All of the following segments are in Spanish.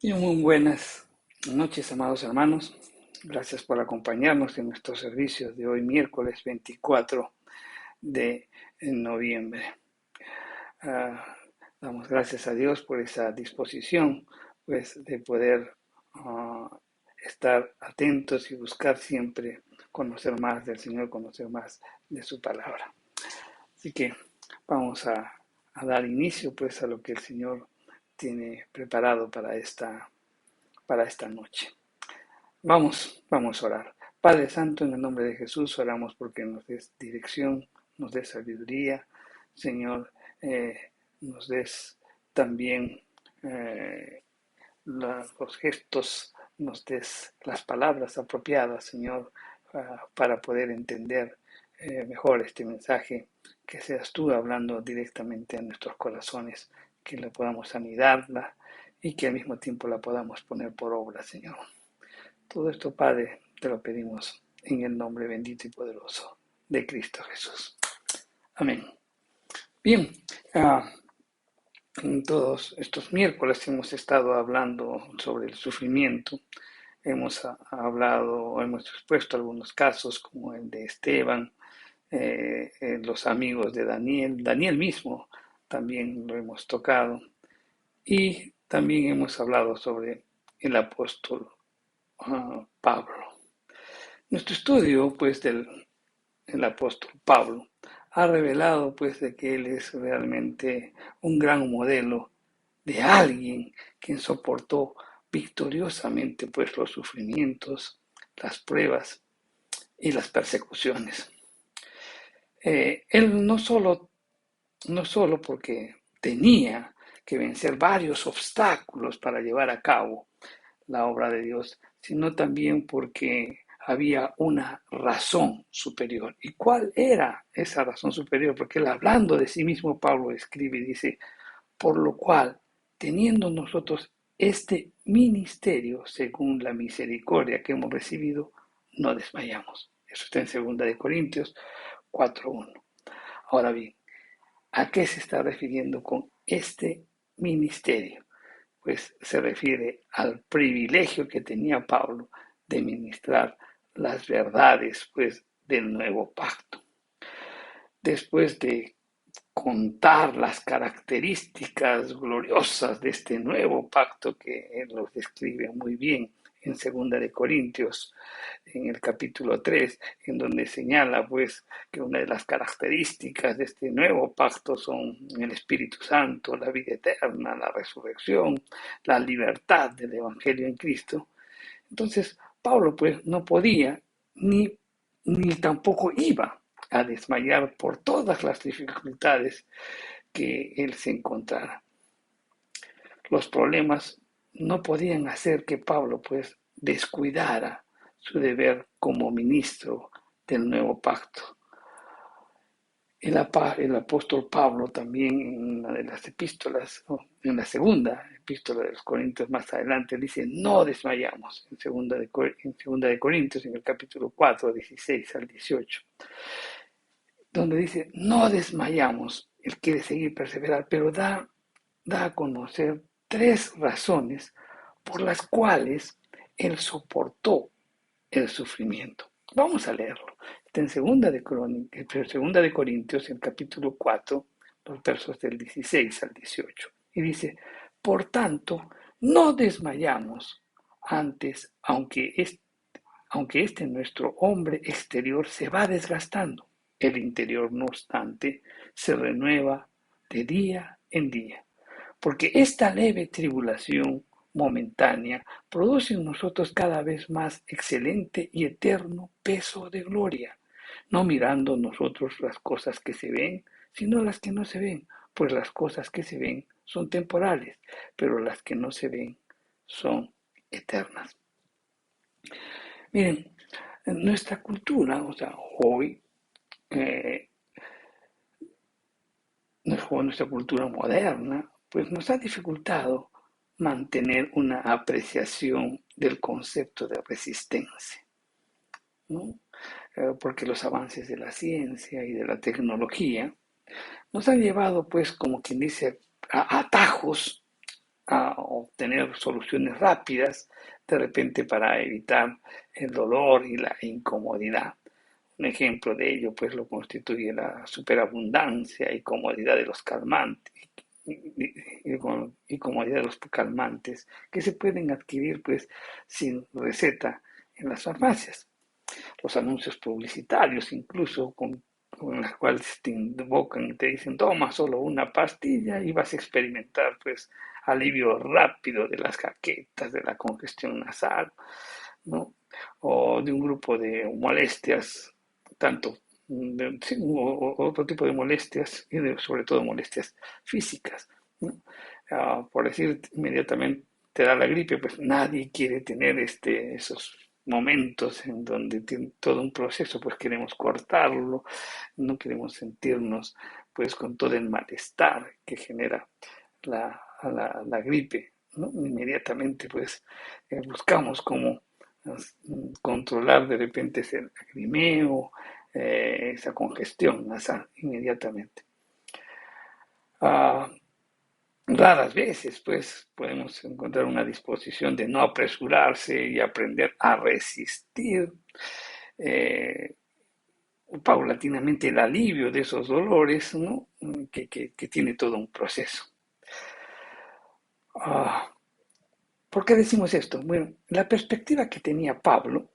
Y muy buenas noches, amados hermanos. Gracias por acompañarnos en nuestros servicios de hoy, miércoles 24 de noviembre. Ah, Damos gracias a Dios por esa disposición, pues, de poder ah, estar atentos y buscar siempre conocer más del Señor, conocer más de su palabra. Así que vamos a dar inicio, pues, a lo que el Señor tiene preparado para esta noche. Vamos a orar. Padre Santo, en el nombre de Jesús, oramos porque nos des dirección, nos des sabiduría, Señor, nos des también eh, los gestos, nos des las palabras apropiadas, Señor, para poder entender mejor este mensaje, que seas tú hablando directamente a nuestros corazones, que la podamos anidarla y que al mismo tiempo la podamos poner por obra, Señor. Todo esto, Padre, te lo pedimos en el nombre bendito y poderoso de Cristo Jesús. Amén. Bien, en todos estos miércoles hemos estado hablando sobre el sufrimiento. Hemos hablado, hemos expuesto algunos casos como el de Esteban, los amigos de Daniel, Daniel mismo también lo hemos tocado. Y también hemos hablado sobre el apóstol Pablo. Nuestro estudio, pues, del el apóstol Pablo ha revelado, pues, de que él es realmente un gran modelo de alguien quien soportó victoriosamente, pues, los sufrimientos, las pruebas y las persecuciones. Él no solo porque tenía que vencer varios obstáculos para llevar a cabo la obra de Dios, sino también porque había una razón superior. ¿Y cuál era esa razón superior? Porque él, hablando de sí mismo, Pablo escribe y dice, por lo cual, teniendo nosotros este ministerio según la misericordia que hemos recibido, no desmayamos. Eso está en 2 Corintios 4:1. Ahora bien, ¿a qué se está refiriendo con este ministerio? Pues se refiere al privilegio que tenía Pablo de ministrar las verdades, pues, del nuevo pacto. Después de contar las características gloriosas de este nuevo pacto, que él los describe muy bien en 2 Corintios, en el capítulo 3, en donde señala, pues, que una de las características de este nuevo pacto son el Espíritu Santo, la vida eterna, la resurrección, la libertad del Evangelio en Cristo. Entonces, Pablo, pues, no podía ni tampoco iba a desmayar por todas las dificultades que él se encontrara. Los problemas no podían hacer que Pablo, pues, descuidara su deber como ministro del nuevo pacto. El apóstol Pablo también en una de las epístolas, en la segunda epístola de los Corintios más adelante, dice, no desmayamos, en segunda de Corintios, en el capítulo 4, 16 al 18, donde dice, no desmayamos, él quiere seguir perseverar, pero da a conocer tres razones por las cuales él soportó el sufrimiento. Vamos a leerlo. Está en segunda de Corintios, el capítulo 4, los versos del 16 al 18. Y dice, por tanto, no desmayamos antes, aunque este nuestro hombre exterior se va desgastando. El interior, no obstante, se renueva de día en día. Porque esta leve tribulación momentánea produce en nosotros cada vez más excelente y eterno peso de gloria, no mirando nosotros las cosas que se ven, sino las que no se ven, pues las cosas que se ven son temporales, pero las que no se ven son eternas. Miren, en nuestra cultura, o sea, hoy, eh, nuestra cultura moderna, pues nos ha dificultado mantener una apreciación del concepto de resistencia, ¿no? Porque los avances de la ciencia y de la tecnología nos han llevado, pues, como quien dice, a atajos a obtener soluciones rápidas, de repente para evitar el dolor y la incomodidad. Un ejemplo de ello, pues, lo constituye la superabundancia y comodidad de los calmantes y comodidad de los calmantes que se pueden adquirir, pues, sin receta en las farmacias. Los anuncios publicitarios, incluso con las cuales te invocan y te dicen, toma solo una pastilla y vas a experimentar, pues, alivio rápido de las jaquecas, de la congestión nasal, ¿no? O de un grupo de molestias, tanto sí, o otro tipo de molestias, y sobre todo molestias físicas, ¿no? Por decir inmediatamente te da la gripe, pues nadie quiere tener esos momentos en donde tiene todo un proceso, pues queremos cortarlo, no queremos sentirnos pues con todo el malestar que genera la gripe, ¿no? Inmediatamente pues buscamos cómo controlar de repente ese lagrimeo, esa congestión nasal inmediatamente. Ah, Raras veces, pues, podemos encontrar una disposición de no apresurarse y aprender a resistir eh, paulatinamente el alivio de esos dolores, ¿no? Que tiene todo un proceso. Ah, ¿Por qué decimos esto? Bueno, la perspectiva que tenía Pablo,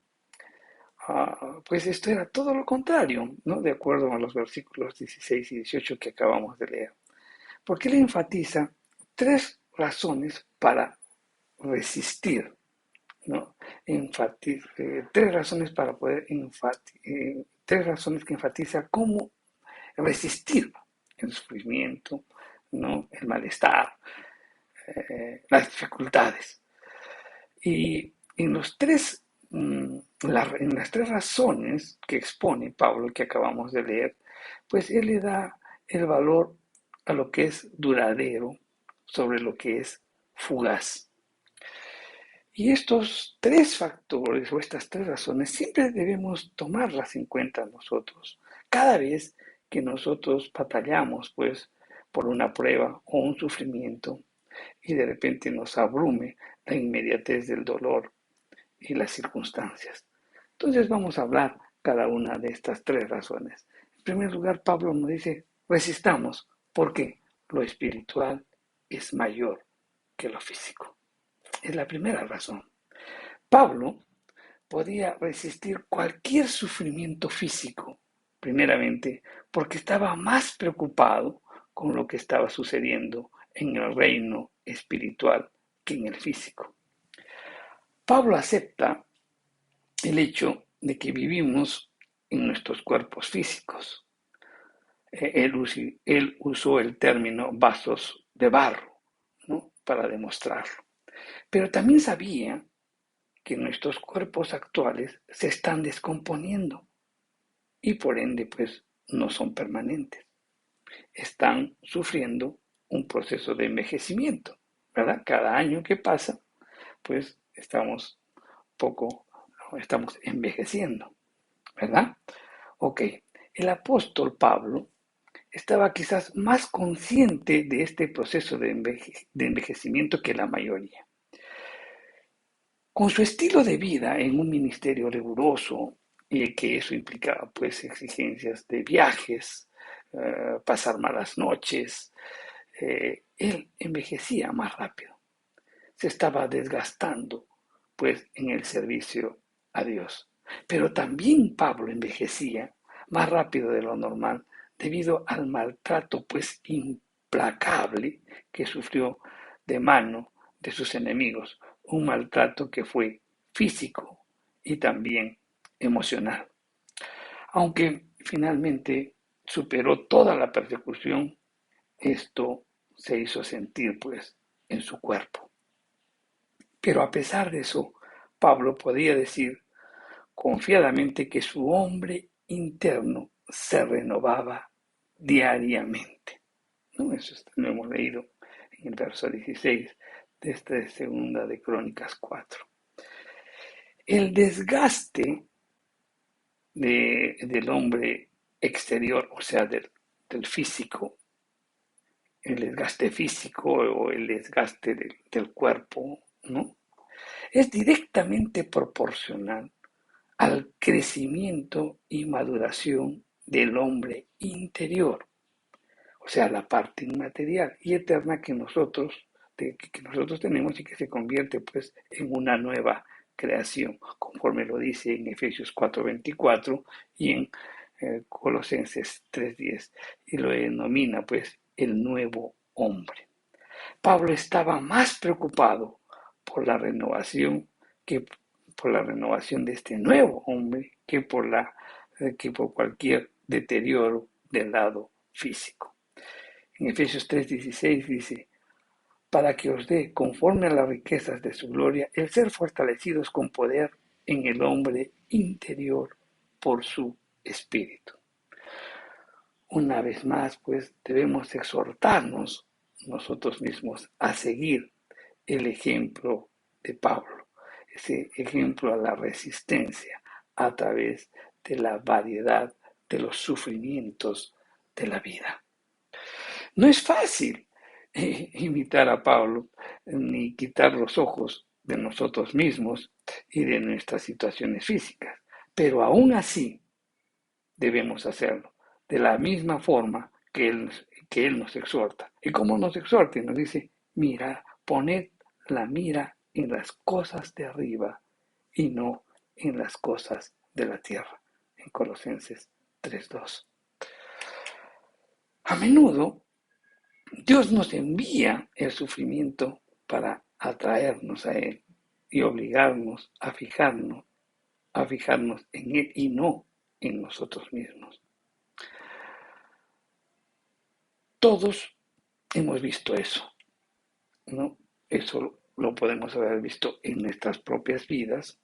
pues esto era todo lo contrario, ¿no? De acuerdo a los versículos 16 y 18 que acabamos de leer. Porque él enfatiza tres razones para resistir, ¿no? Tres razones para poder tres razones que enfatiza cómo resistir el sufrimiento, ¿no? El malestar, las dificultades. Y en en las tres razones que expone Pablo, que acabamos de leer, pues él le da el valor a lo que es duradero sobre lo que es fugaz. Y estos tres factores o estas tres razones siempre debemos tomarlas en cuenta nosotros. Cada vez que nosotros batallamos, pues, por una prueba o un sufrimiento y de repente nos abrume la inmediatez del dolor y las circunstancias. Entonces vamos a hablar cada una de estas tres razones. En primer lugar, Pablo nos dice, resistamos, porque lo espiritual es mayor que lo físico. Es la primera razón. Pablo podía resistir cualquier sufrimiento físico, primeramente porque estaba más preocupado con lo que estaba sucediendo en el reino espiritual que en el físico. Pablo acepta el hecho de que vivimos en nuestros cuerpos físicos. Él usó el término vasos de barro, ¿no? Para demostrarlo. Pero también sabía que nuestros cuerpos actuales se están descomponiendo y por ende pues no son permanentes. Están sufriendo un proceso de envejecimiento, ¿verdad? Cada año que pasa pues estamos envejeciendo, ¿verdad? Ok, el apóstol Pablo estaba quizás más consciente de este proceso de envejecimiento que la mayoría. Con su estilo de vida en un ministerio riguroso, y que eso implicaba pues exigencias de viajes, pasar malas noches, él envejecía más rápido, se estaba desgastando pues en el servicio a Dios. Pero también Pablo envejecía más rápido de lo normal debido al maltrato pues implacable que sufrió de mano de sus enemigos, un maltrato que fue físico y también emocional. Aunque finalmente superó toda la persecución, esto se hizo sentir pues en su cuerpo. Pero a pesar de eso, Pablo podía decir confiadamente que su hombre interno se renovaba diariamente, ¿no? Eso lo hemos leído en el verso 16 de esta segunda de Crónicas 4. El desgaste del hombre exterior, o sea, del físico, el desgaste físico o el desgaste del cuerpo, ¿no? Es directamente proporcional al crecimiento y maduración del hombre interior, o sea, la parte inmaterial y eterna que nosotros tenemos y que se convierte pues en una nueva creación, conforme lo dice en Efesios 4:24 y en Colosenses 3:10, y lo denomina pues el nuevo hombre. Pablo estaba más preocupado por la renovación que por la renovación de este nuevo hombre que por cualquier deterioro del lado físico. En Efesios 3:16 dice, para que os dé, conforme a las riquezas de su gloria, el ser fortalecidos con poder en el hombre interior por su espíritu. Una vez más, pues debemos exhortarnos nosotros mismos a seguir el ejemplo de Pablo, ese ejemplo a la resistencia a través de la variedad de los sufrimientos de la vida. No es fácil imitar a Pablo ni quitar los ojos de nosotros mismos y de nuestras situaciones físicas, pero aún así debemos hacerlo de la misma forma que él nos exhorta. ¿Y cómo nos exhorta? Nos dice, mira, poned la mira en las cosas de arriba y no en las cosas de la tierra. En Colosenses 3:2. A menudo Dios nos envía el sufrimiento para atraernos a Él y obligarnos a fijarnos en Él y no en nosotros mismos. Todos hemos visto eso, ¿no? Eso lo podemos haber visto en nuestras propias vidas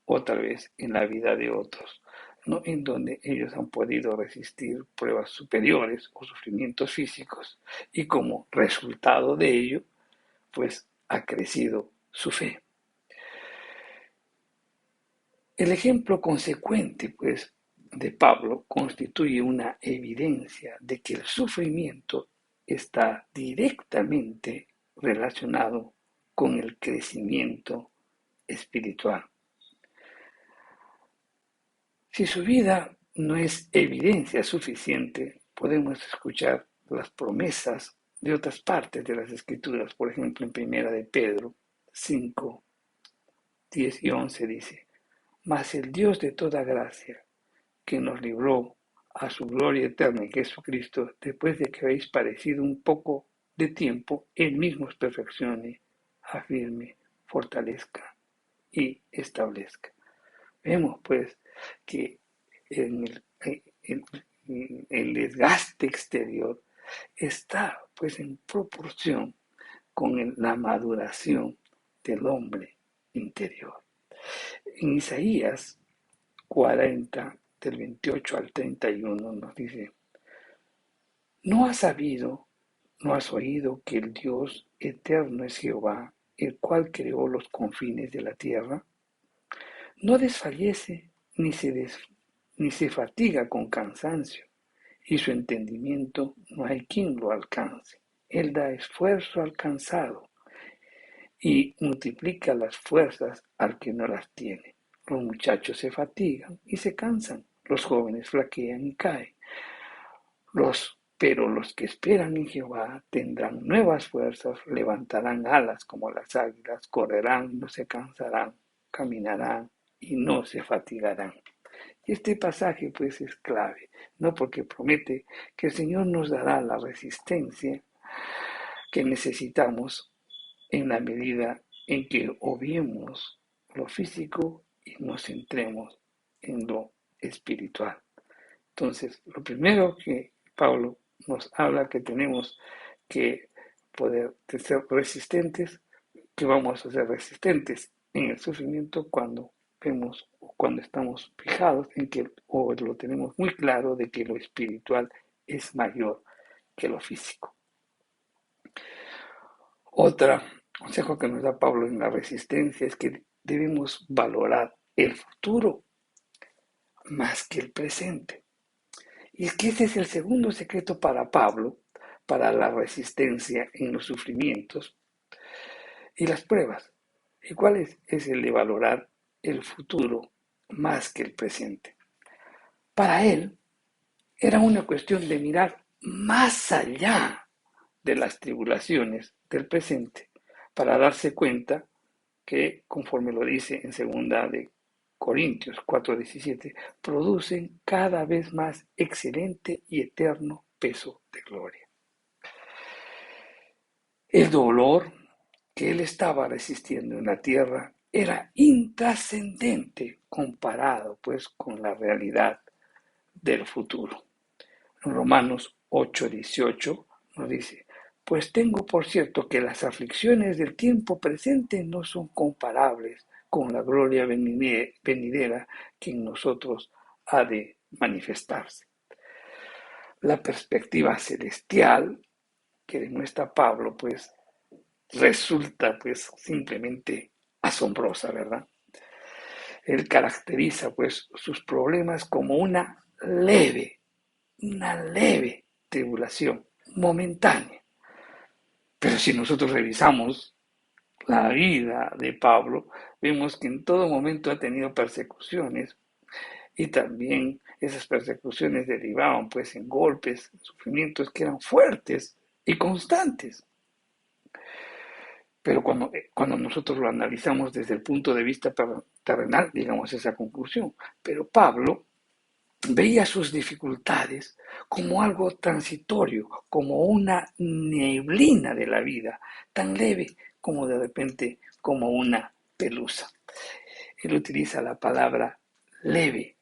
o tal vez en la vida de otros, ¿no? En donde ellos han podido resistir pruebas superiores o sufrimientos físicos y como resultado de ello, pues ha crecido su fe. El ejemplo consecuente, pues, de Pablo constituye una evidencia de que el sufrimiento está directamente relacionado con el crecimiento espiritual. Si su vida no es evidencia suficiente, podemos escuchar las promesas de otras partes de las Escrituras, por ejemplo, en Primera de Pedro 5, 10 y 11 dice, mas el Dios de toda gracia, que nos libró a su gloria eterna en Jesucristo, después de que habéis padecido un poco de tiempo, Él mismo os perfeccione, afirme, fortalezca y establezca. Vemos pues que en el desgaste exterior está pues en proporción con la maduración del hombre interior. En Isaías 40, del 28 al 31, nos dice, ¿no has sabido, no has oído que el Dios eterno es Jehová, el cual creó los confines de la tierra? No desfallece ni se fatiga con cansancio, y su entendimiento no hay quien lo alcance. Él da esfuerzo al cansado y multiplica las fuerzas al que no las tiene. Los muchachos se fatigan y se cansan, los jóvenes flaquean y caen. Pero los que esperan en Jehová tendrán nuevas fuerzas, levantarán alas como las águilas, correrán y no se cansarán, caminarán y no se fatigarán. Y este pasaje pues es clave, ¿no? Porque promete que el Señor nos dará la resistencia que necesitamos en la medida en que obviemos lo físico y nos centremos en lo espiritual. Entonces, lo primero que Pablo nos habla que tenemos que poder ser resistentes, que vamos a ser resistentes en el sufrimiento cuando vemos o cuando estamos fijados en que o lo tenemos muy claro de que lo espiritual es mayor que lo físico. Otro consejo que nos da Pablo en la resistencia es que debemos valorar el futuro más que el presente. Y es que ese es el segundo secreto para Pablo para la resistencia en los sufrimientos y las pruebas. ¿Y cuál es el de valorar el futuro más que el presente? Para él era una cuestión de mirar más allá de las tribulaciones del presente para darse cuenta que, conforme lo dice en segunda de Corintios 4:17, producen cada vez más excelente y eterno peso de gloria. El dolor que él estaba resistiendo en la tierra era intrascendente comparado pues con la realidad del futuro. En Romanos 8:18 nos dice, pues tengo por cierto que las aflicciones del tiempo presente no son comparables con la gloria venidera que en nosotros ha de manifestarse. La perspectiva celestial que demuestra Pablo, pues, resulta, pues, simplemente asombrosa, ¿verdad? Él caracteriza, pues, sus problemas como una leve tribulación momentánea. Pero si nosotros revisamos la vida de Pablo, vemos que en todo momento ha tenido persecuciones y también esas persecuciones derivaban pues en golpes, en sufrimientos que eran fuertes y constantes. Pero cuando nosotros lo analizamos desde el punto de vista terrenal, llegamos a esa conclusión. Pero Pablo veía sus dificultades como algo transitorio, como una neblina de la vida, tan leve como de repente como una pelusa. Él utiliza la palabra leve,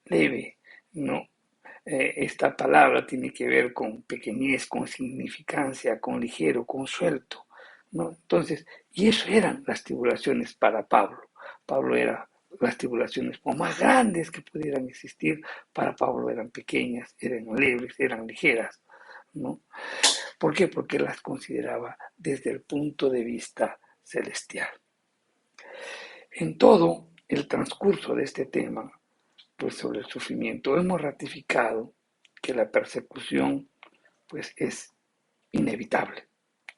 leve, ¿no? Esta palabra tiene que ver con pequeñez, con significancia, con ligero, con suelto, ¿no? Entonces, y eso eran las tribulaciones para Pablo. Pablo era las tribulaciones por más grandes que pudieran existir, para Pablo eran pequeñas, eran leves, eran ligeras, ¿no? ¿Por qué? Porque las consideraba desde el punto de vista celestial. En todo el transcurso de este tema, pues sobre el sufrimiento, hemos ratificado que la persecución pues es inevitable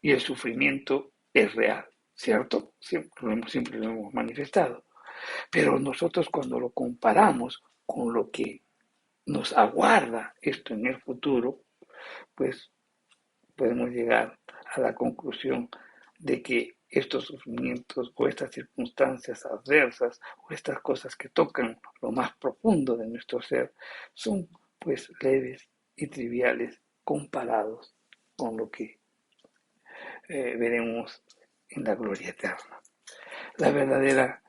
y el sufrimiento es real, ¿cierto? Siempre lo hemos manifestado. Pero nosotros cuando lo comparamos con lo que nos aguarda esto en el futuro, pues podemos llegar a la conclusión de que estos sufrimientos o estas circunstancias adversas o estas cosas que tocan lo más profundo de nuestro ser son pues leves y triviales comparados con lo que veremos en la gloria eterna. La verdadera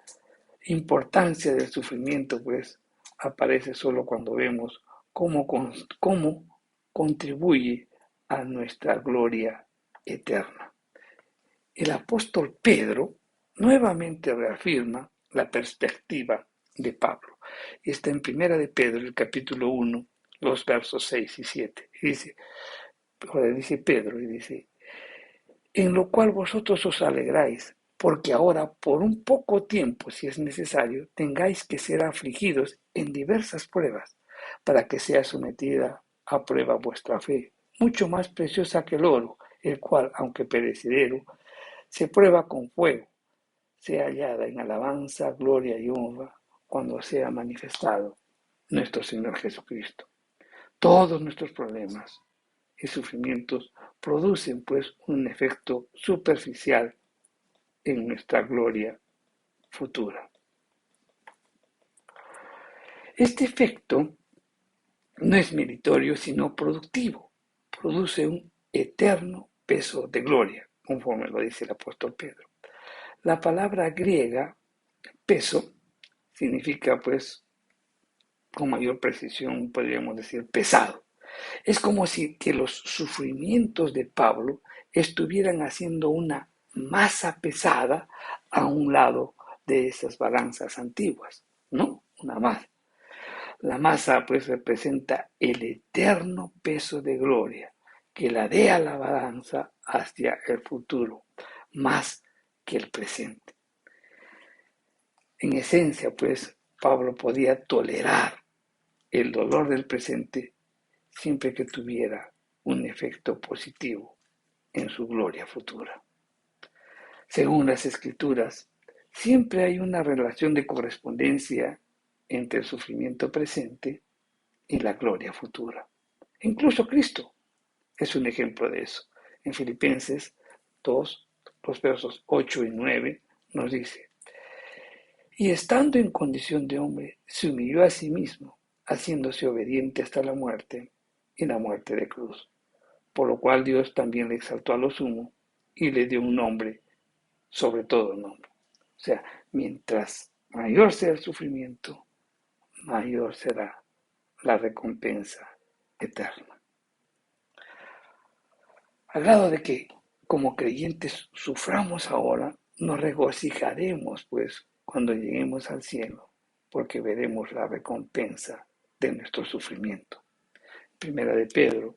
importancia del sufrimiento pues aparece solo cuando vemos cómo contribuye a nuestra gloria eterna. El apóstol Pedro nuevamente reafirma la perspectiva de Pablo. Y está en Primera de Pedro, el capítulo 1, los versos 6 y 7. Y dice Pedro, y dice, en lo cual vosotros os alegráis, porque ahora por un poco tiempo, si es necesario, tengáis que ser afligidos en diversas pruebas, para que sea sometida a prueba vuestra fe, mucho más preciosa que el oro, el cual, aunque perecedero, se prueba con fuego, sea hallada en alabanza, gloria y honra, cuando sea manifestado nuestro Señor Jesucristo. Todos nuestros problemas y sufrimientos producen pues un efecto superficial en nuestra gloria futura. Este efecto no es meritorio sino productivo, produce un eterno peso de gloria, conforme lo dice el apóstol Pedro. La palabra griega peso significa pues con mayor precisión podríamos decir pesado. Es como si que los sufrimientos de Pablo estuvieran haciendo una masa pesada a un lado de esas balanzas antiguas, ¿no? Una masa. La masa pues representa el eterno peso de gloria que la dé a la balanza hacia el futuro, más que el presente. En esencia, pues, Pablo podía tolerar el dolor del presente siempre que tuviera un efecto positivo en su gloria futura. Según las Escrituras, siempre hay una relación de correspondencia entre el sufrimiento presente y la gloria futura. Incluso Cristo es un ejemplo de eso. En Filipenses 2, los versos 8 y 9, nos dice: y estando en condición de hombre, se humilló a sí mismo, haciéndose obediente hasta la muerte y la muerte de cruz. Por lo cual Dios también le exaltó a lo sumo y le dio un nombre sobre todo nombre. O sea, mientras mayor sea el sufrimiento, mayor será la recompensa eterna. Al grado de que, como creyentes, suframos ahora, nos regocijaremos, pues, cuando lleguemos al cielo, porque veremos la recompensa de nuestro sufrimiento. Primera de Pedro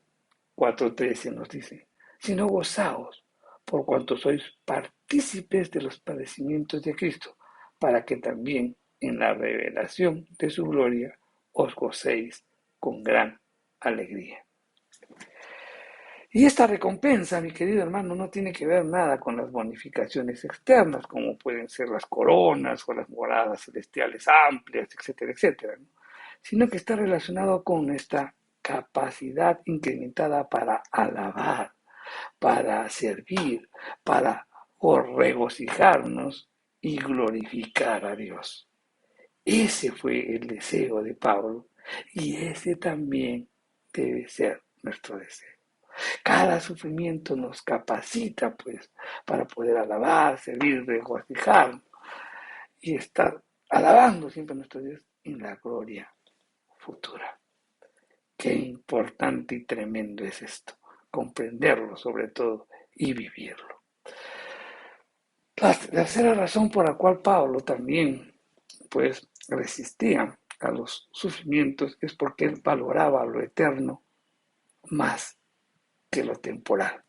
4:13 nos dice: sino gozaos, por cuanto sois partícipes de los padecimientos de Cristo, para que también en la revelación de su gloria os gocéis con gran alegría. Y esta recompensa, mi querido hermano, no tiene que ver nada con las bonificaciones externas, como pueden ser las coronas o las moradas celestiales amplias, etcétera, etcétera, ¿no? Sino que está relacionado con esta capacidad incrementada para alabar, para servir, para regocijarnos y glorificar a Dios. Ese fue el deseo de Pablo y ese también debe ser nuestro deseo. Cada sufrimiento nos capacita, pues, para poder alabar, servir, regocijar y estar alabando siempre a nuestro Dios en la gloria futura. Qué importante y tremendo es esto, comprenderlo sobre todo y vivirlo. La tercera razón por la cual Pablo también, pues, resistía a los sufrimientos es porque él valoraba lo eterno más que lo temporal.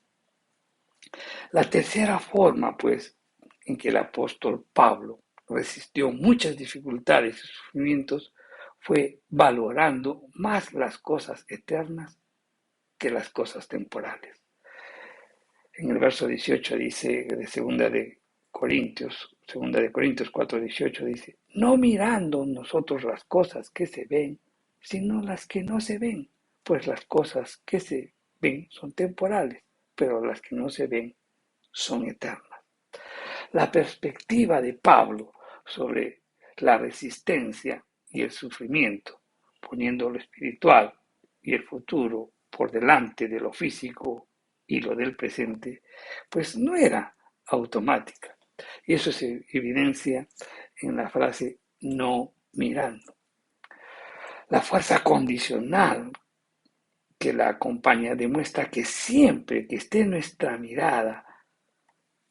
La tercera forma, pues, en que el apóstol Pablo resistió muchas dificultades y sufrimientos fue valorando más las cosas eternas que las cosas temporales. En el verso 18 dice de segunda de Corintios 4:18 dice: no mirando nosotros las cosas que se ven, sino las que no se ven, pues las cosas que se ven son temporales, pero las que no se ven son eternas. La perspectiva de Pablo sobre la resistencia y el sufrimiento, poniendo lo espiritual y el futuro por delante de lo físico y lo del presente, pues no era automática. Y eso se evidencia en la frase no mirando. La fuerza condicional que la acompaña demuestra que siempre que esté nuestra mirada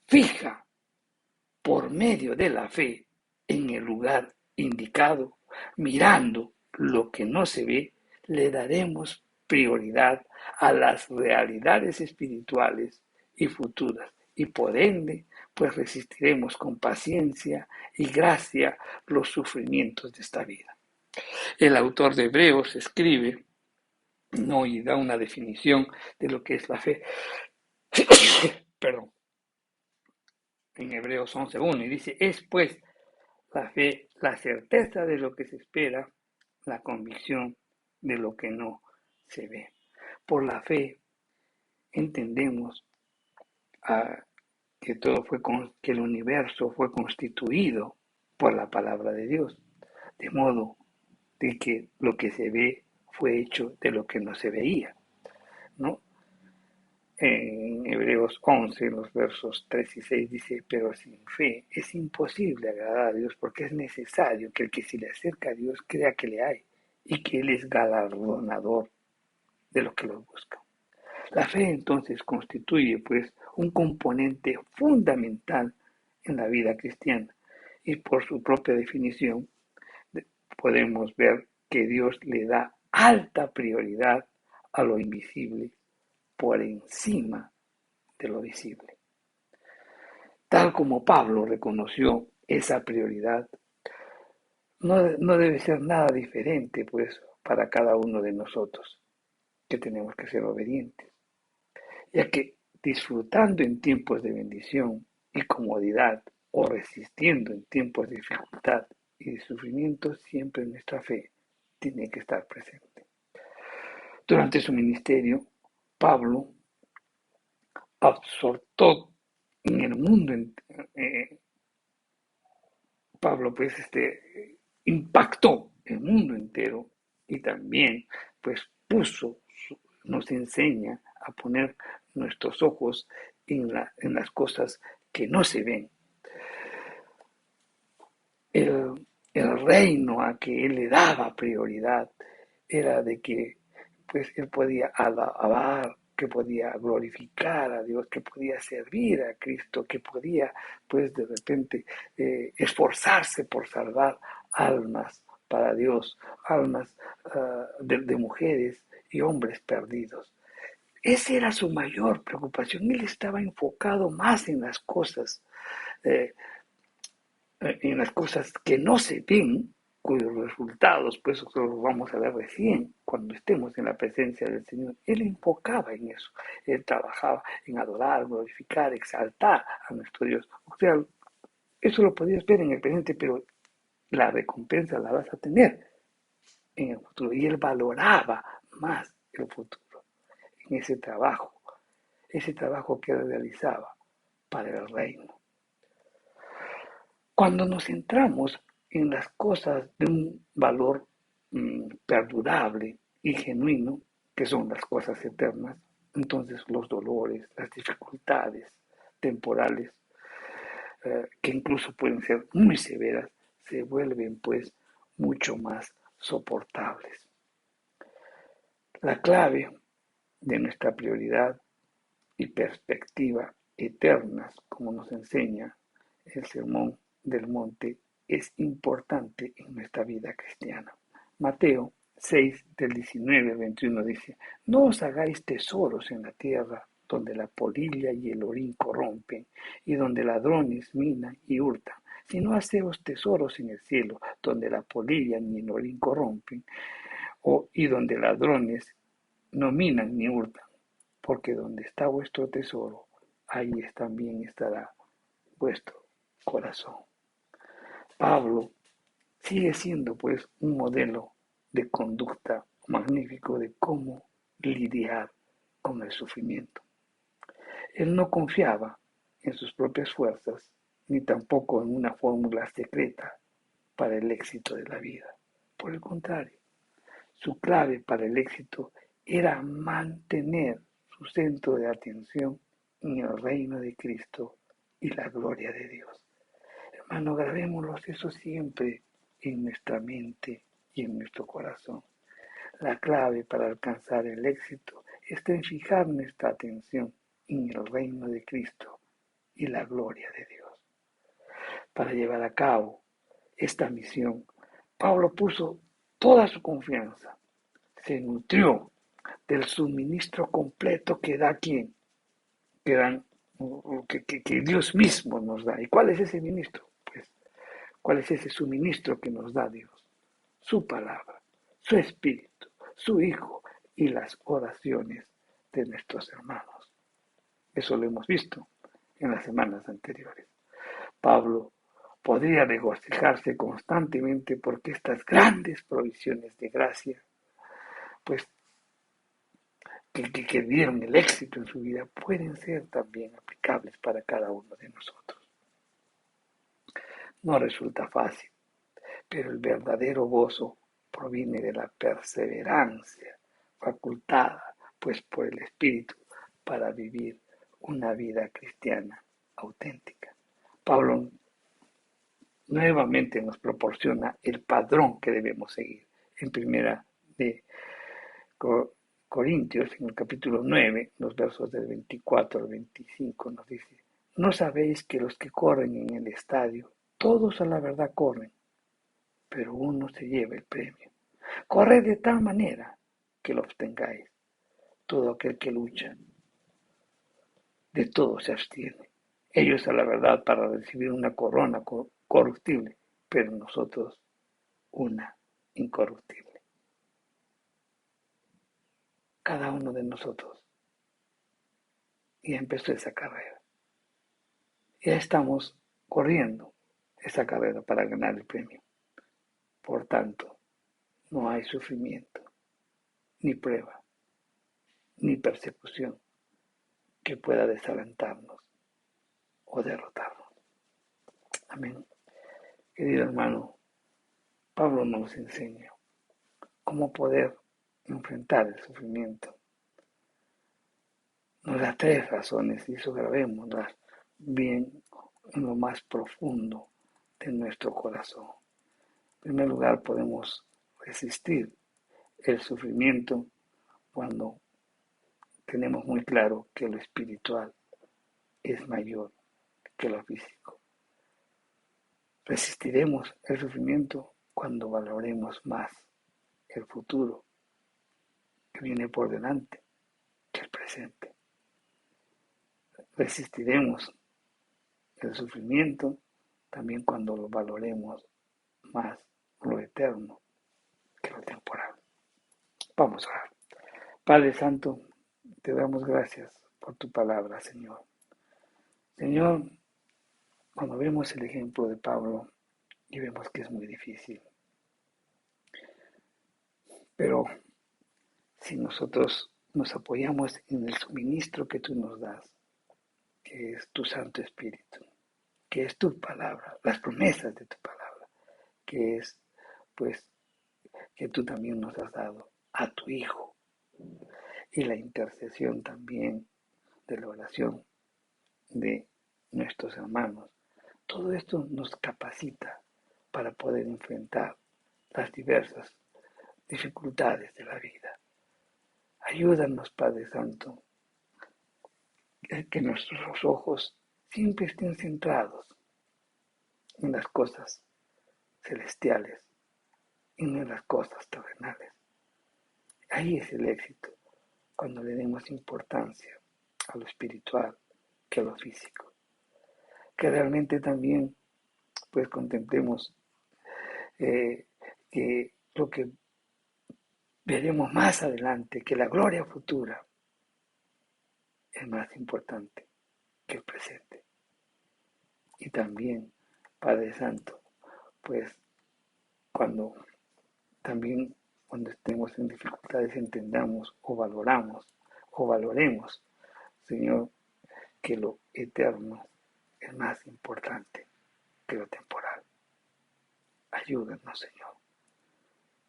fija por medio de la fe en el lugar indicado, mirando lo que no se ve, le daremos prioridad a las realidades espirituales y futuras y por ende, pues resistiremos con paciencia y gracia los sufrimientos de esta vida. El autor de Hebreos escribe, no, y da una definición de lo que es la fe. Perdón. En Hebreos 11:1 y dice: es pues la fe, la certeza de lo que se espera, la convicción de lo que no se ve. Por la fe entendemos que que el universo fue constituido por la palabra de Dios, de modo de que lo que se ve fue hecho de lo que no se veía, ¿no? En Hebreos 11, los versos 3 y 6 dice: pero sin fe es imposible agradar a Dios, porque es necesario que el que se le acerca a Dios crea que le hay y que Él es galardonador de los que lo buscan. La fe entonces constituye pues un componente fundamental en la vida cristiana y por su propia definición podemos ver que Dios le da alta prioridad a lo invisible por encima de lo visible. Tal como Pablo reconoció esa prioridad, no debe ser nada diferente, pues, para cada uno de nosotros, que tenemos que ser obedientes. ya que disfrutando en tiempos de bendición y comodidad o resistiendo en tiempos de dificultad y de sufrimiento, siempre nuestra fe tiene que estar presente. Durante su ministerio, Pablo absortó en el mundo, eh, Pablo pues impactó el mundo entero y también pues nos enseña a poner nuestros ojos en las cosas que no se ven. El reino a que él le daba prioridad era de que pues él podía alabar, que podía glorificar a Dios, que podía servir a Cristo, que podía pues de repente esforzarse por salvar almas para Dios, almas de mujeres y hombres perdidos. Esa era su mayor preocupación. Él estaba enfocado más eh, en las cosas que no se ven, cuyos resultados pues los vamos a ver recién cuando estemos en la presencia del Señor. Él enfocaba en eso, él trabajaba en adorar, glorificar, exaltar a nuestro Dios. O sea, eso lo podías ver en el presente, pero la recompensa la vas a tener en el futuro. Y él valoraba más el futuro en ese trabajo que él realizaba para el reino. Cuando nos centramos en las cosas de un valor perdurable y genuino, que son las cosas eternas, entonces los dolores, las dificultades temporales, que incluso pueden ser muy severas, se vuelven pues mucho más soportables. La clave de nuestra prioridad y perspectiva eternas, como nos enseña el Sermón del Monte, es importante en nuestra vida cristiana. Mateo 6, del 19 al 21 dice: no os hagáis tesoros en la tierra, donde la polilla y el orín corrompen, y donde ladrones minan y hurtan, sino haceos tesoros en el cielo, donde la polilla ni el orín corrompen, y donde ladrones no minan ni hurtan, porque donde está vuestro tesoro, ahí también estará vuestro corazón. Pablo sigue siendo pues un modelo de conducta magnífico de cómo lidiar con el sufrimiento. Él no confiaba en sus propias fuerzas, ni tampoco en una fórmula secreta para el éxito de la vida. Por el contrario, su clave para el éxito era mantener su centro de atención en el reino de Cristo y la gloria de Dios. Hermano, grabémoslo eso siempre en nuestra mente y en nuestro corazón. La clave para alcanzar el éxito está en fijar nuestra atención en el reino de Cristo y la gloria de Dios. Para llevar a cabo esta misión, Pablo puso toda su confianza, se nutrió del suministro completo que da quien, que dan, que Dios mismo nos da. ¿Y cuál es ese ministro? Pues, ¿cuál es ese suministro que nos da Dios? Su palabra, su espíritu, su Hijo y las oraciones de nuestros hermanos. Eso lo hemos visto en las semanas anteriores. Pablo podría regocijarse constantemente porque estas grandes provisiones de gracia, pues que dieron el éxito en su vida, pueden ser también aplicables para cada uno de nosotros. No resulta fácil, pero el verdadero gozo proviene de la perseverancia facultada pues por el Espíritu para vivir una vida cristiana auténtica. Pablo nuevamente nos proporciona el padrón que debemos seguir. En primera de Corintios, en el capítulo 9, los versos del 24 al 25, nos dice: ¿no sabéis que los que corren en el estadio, todos a la verdad corren, pero uno se lleva el premio? Corred de tal manera que lo obtengáis. Todo aquel que lucha, de todo se abstiene. Ellos a la verdad para recibir una corona corruptible, pero nosotros una incorruptible. Cada uno de nosotros y empezó esa carrera. Ya estamos corriendo esa carrera para ganar el premio. Por tanto, no hay sufrimiento, ni prueba, ni persecución que pueda desalentarnos o derrotarnos. Amén. Querido hermano, Pablo nos enseña cómo poder enfrentar el sufrimiento. Nos da tres razones y eso grabémoslas bien en lo más profundo de nuestro corazón. En primer lugar, podemos resistir el sufrimiento cuando tenemos muy claro que lo espiritual es mayor que lo físico. Resistiremos el sufrimiento cuando valoremos más el futuro que viene por delante que el presente. Resistiremos el sufrimiento también cuando lo valoremos más lo eterno que lo temporal. Vamos a orar. Padre Santo, te damos gracias por tu palabra, Señor. Señor, cuando vemos el ejemplo de Pablo y vemos que es muy difícil, pero si nosotros nos apoyamos en el suministro que tú nos das, que es tu Santo Espíritu, que es tu palabra, las promesas de tu palabra, que es, pues, que tú también nos has dado a tu Hijo y la intercesión también de la oración de nuestros hermanos. Todo esto nos capacita para poder enfrentar las diversas dificultades de la vida. Ayúdanos, Padre Santo, que nuestros ojos siempre estén centrados en las cosas celestiales y no en las cosas terrenales. Ahí es el éxito, cuando le demos importancia a lo espiritual que a lo físico. Que realmente también pues contemplemos que lo que veremos más adelante, que la gloria futura es más importante que el presente. Y también, Padre Santo, pues cuando también cuando estemos en dificultades entendamos o valoremos, Señor, que lo eterno es más importante que lo temporal. Ayúdanos, Señor.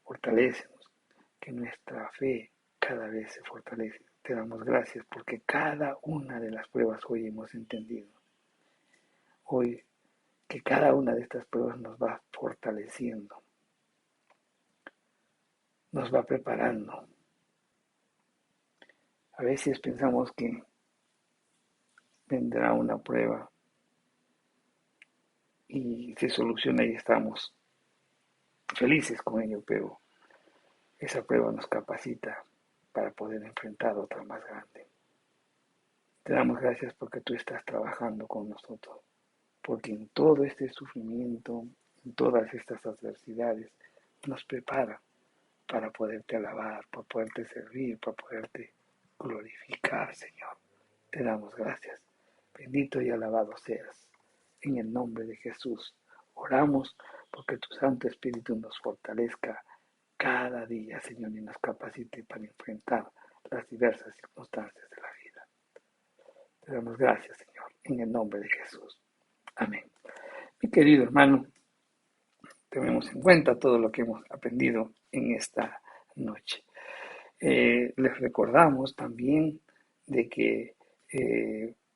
Fortalécenos, que nuestra fe cada vez se fortalece. Te damos gracias porque cada una de las pruebas hoy hemos entendido. Hoy que cada una de estas pruebas nos va fortaleciendo, nos va preparando. A veces pensamos que vendrá una prueba y se soluciona y estamos felices con ello, pero esa prueba nos capacita para poder enfrentar otra más grande. Te damos gracias porque tú estás trabajando con nosotros, porque en todo este sufrimiento, en todas estas adversidades, nos prepara para poderte alabar, para poderte servir, para poderte glorificar, Señor. Te damos gracias. Bendito y alabado seas. En el nombre de Jesús, oramos porque tu Santo Espíritu nos fortalezca cada día, Señor, y nos capacite para enfrentar las diversas circunstancias de la vida. Te damos gracias, Señor, en el nombre de Jesús. Amén. Mi querido hermano, tenemos en cuenta todo lo que hemos aprendido en esta noche. Les recordamos también de que,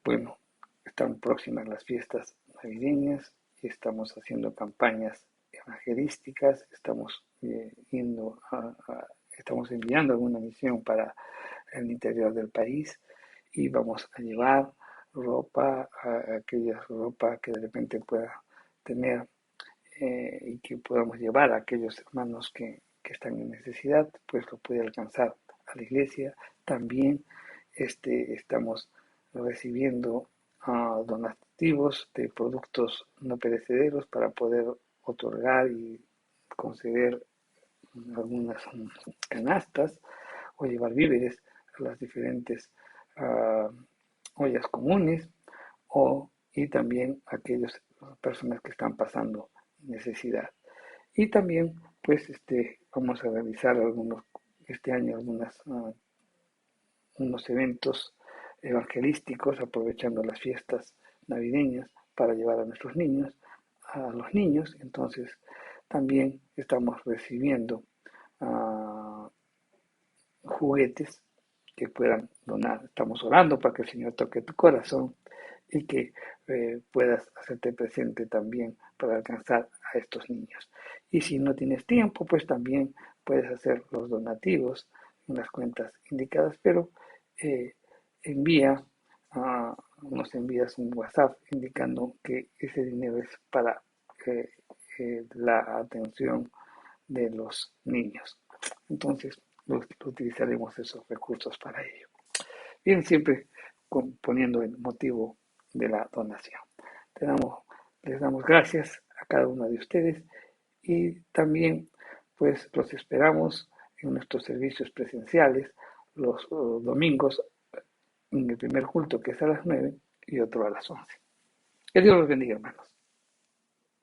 bueno, están próximas las fiestas navideñas y estamos haciendo campañas evangelísticas, estamos estamos enviando alguna misión para el interior del país y vamos a llevar ropa, aquella ropa que de repente pueda tener y que podamos llevar a aquellos hermanos que están en necesidad, pues lo puede alcanzar a la iglesia. También estamos recibiendo donativos de productos no perecederos para poder otorgar y conceder algunas canastas o llevar víveres a las diferentes ollas comunes y también aquellas personas que están pasando necesidad. Y también, pues, vamos a realizar este año unos eventos evangelísticos aprovechando las fiestas navideñas para llevar a nuestros niños, a los niños. Entonces, también estamos recibiendo uh, juguetes que puedan donar. Estamos orando para que el Señor toque tu corazón y que puedas hacerte presente también para alcanzar a estos niños. Y si no tienes tiempo, pues también puedes hacer los donativos en las cuentas indicadas, pero eh, envía, nos envías un WhatsApp indicando que ese dinero es para la atención de los niños. Entonces, utilizaremos esos recursos para ello. Bien, siempre poniendo el motivo de la donación. Les damos gracias a cada uno de ustedes y también pues los esperamos en nuestros servicios presenciales los domingos en el primer culto que es a las 9 y otro a las 11. Que Dios los bendiga, hermanos.